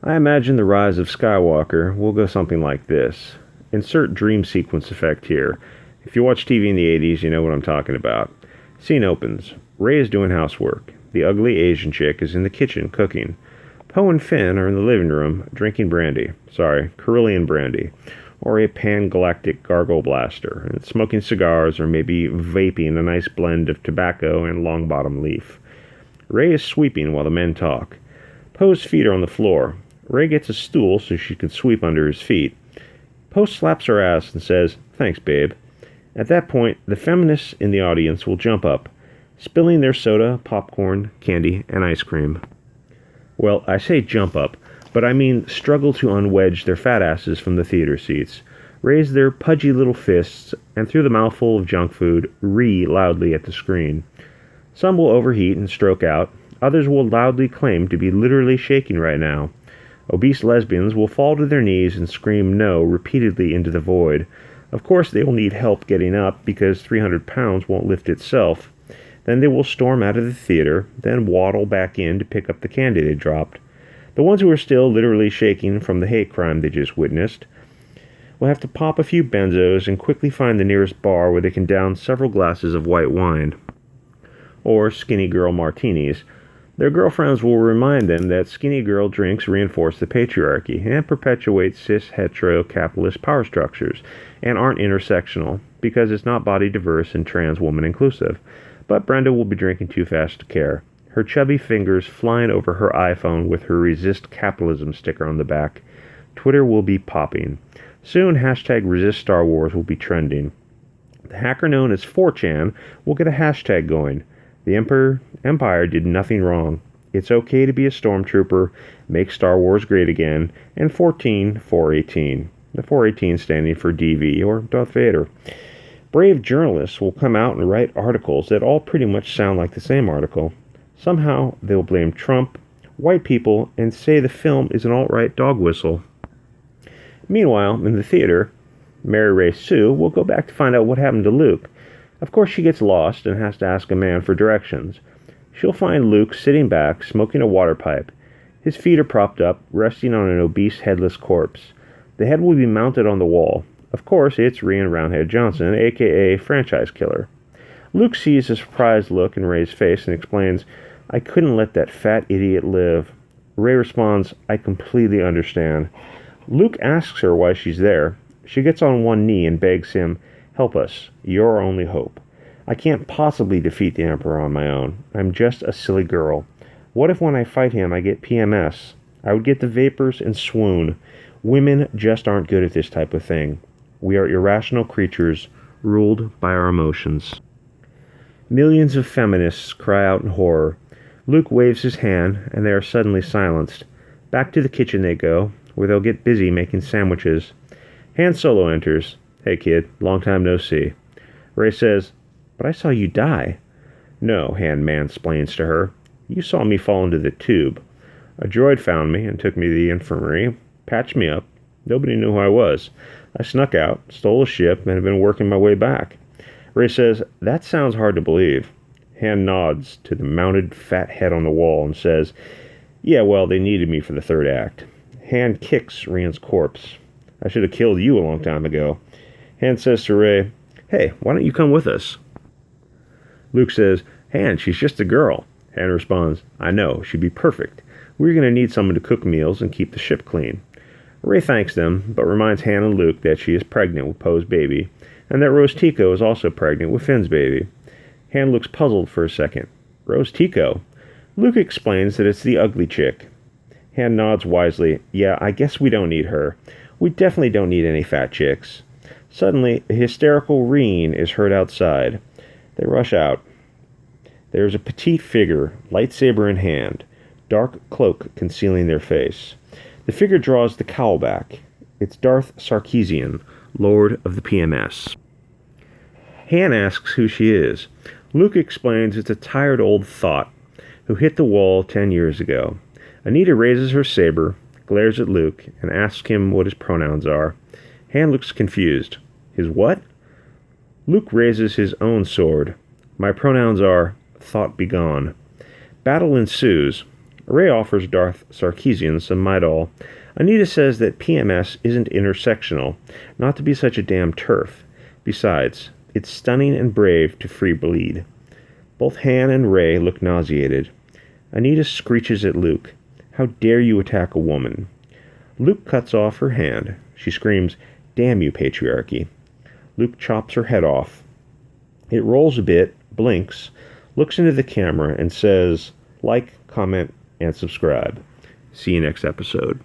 I imagine the rise of Skywalker will go something like this. Insert dream sequence effect here. If you watch TV in the 80s, you know what I'm talking about. Scene opens. Ray is doing housework. The ugly Asian chick is in the kitchen cooking. Poe and Finn are in the living room drinking brandy. Sorry, Carillion brandy. Or a pan-galactic gargle blaster, and smoking cigars or maybe vaping a nice blend of tobacco and long-bottom leaf. Ray is sweeping while the men talk. Poe's feet are on the floor. Ray gets a stool so she can sweep under his feet. Poe slaps her ass and says, "Thanks, babe." At that point, the feminists in the audience will jump up, spilling their soda, popcorn, candy, and ice cream. Well, I say jump up, but I mean struggle to unwedge their fat asses from the theater seats, raise their pudgy little fists, and through the mouthful of junk food, Reeee loudly at the screen. Some will overheat and stroke out. Others will loudly claim to be literally shaking right now. Obese lesbians will fall to their knees and scream no repeatedly into the void. Of course they will need help getting up because 300 pounds won't lift itself. Then they will storm out of the theater, then waddle back in to pick up the candy they dropped. The ones who are still literally shaking from the hate crime they just witnessed will have to pop a few benzos and quickly find the nearest bar where they can down several glasses of white wine. Or skinny girl martinis. Their girlfriends will remind them that skinny girl drinks reinforce the patriarchy and perpetuate cis-hetero-capitalist power structures and aren't intersectional because it's not body diverse and trans woman inclusive. But Brenda will be drinking too fast to care, her chubby fingers flying over her iPhone with her Resist Capitalism sticker on the back. Twitter will be popping. Soon, hashtag Resist Star Wars will be trending. The hacker known as 4chan will get a hashtag going. The Empire did nothing wrong. It's okay to be a stormtrooper, make Star Wars great again, and 418. The 418 standing for DV, or Darth Vader. Brave journalists will come out and write articles that all pretty much sound like the same article. Somehow, they'll blame Trump, white people, and say the film is an alt-right dog whistle. Meanwhile, in the theater, Mary Ray Sue will go back to find out what happened to Luke. Of course, she gets lost and has to ask a man for directions. She'll find Luke sitting back, smoking a water pipe. His feet are propped up, resting on an obese, headless corpse. The head will be mounted on the wall. Of course, it's Reeee and Roundhead Johnson, a.k.a. franchise killer. Luke sees a surprised look in Ray's face and explains, "I couldn't let that fat idiot live." Ray responds, "I completely understand." Luke asks her why she's there. She gets on one knee and begs him, "Help us. You're our only hope. I can't possibly defeat the Emperor on my own. I'm just a silly girl. What if when I fight him I get PMS? I would get the vapors and swoon. Women just aren't good at this type of thing. We are irrational creatures, ruled by our emotions." Millions of feminists cry out in horror. Luke waves his hand, and they are suddenly silenced. Back to the kitchen they go, where they'll get busy making sandwiches. Han Solo enters. "Hey kid, long time no see." Ray says, "But I saw you die." "No," Han mansplains to her. "You saw me fall into the tube. A droid found me and took me to the infirmary, patched me up. Nobody knew who I was. I snuck out, stole a ship, and have been working my way back." Ray says, "That sounds hard to believe." Han nods to the mounted fat head on the wall and says, "Yeah, well, they needed me for the third act." Han kicks Rand's corpse. "I should have killed you a long time ago." Han says to Ray, "Hey, why don't you come with us?" Luke says, "Han, she's just a girl." Han responds, "I know, she'd be perfect. We're going to need someone to cook meals and keep the ship clean." Ray thanks them, but reminds Han and Luke that she is pregnant with Poe's baby, and that Rose Tico is also pregnant with Finn's baby. Han looks puzzled for a second. "Rose Tico?" Luke explains that it's the ugly chick. Han nods wisely. "Yeah, I guess we don't need her. We definitely don't need any fat chicks." Suddenly, a hysterical Reeee is heard outside. They rush out. There is a petite figure, lightsaber in hand, dark cloak concealing their face. The figure draws the cowl back. It's Darth Sarkeesian, Lord of the PMS. Han asks who she is. Luke explains it's a tired old thought who hit the wall 10 years ago. Anita raises her saber, glares at Luke, and asks him what his pronouns are. Han looks confused. His what? Luke raises his own sword. "My pronouns are thought begone." Battle ensues. Reeee offers Darth Sarkeesian some Midol. Anita says that PMS isn't intersectional, not to be such a damn turf. Besides, it's stunning and brave to free bleed. Both Han and Reeee look nauseated. Anita screeches at Luke. How dare you attack a woman? Luke cuts off her hand. She screams, "Damn you, patriarchy." Luke chops her head off. It rolls a bit, blinks, looks into the camera, and says, "Like, comment, and subscribe." See you next episode.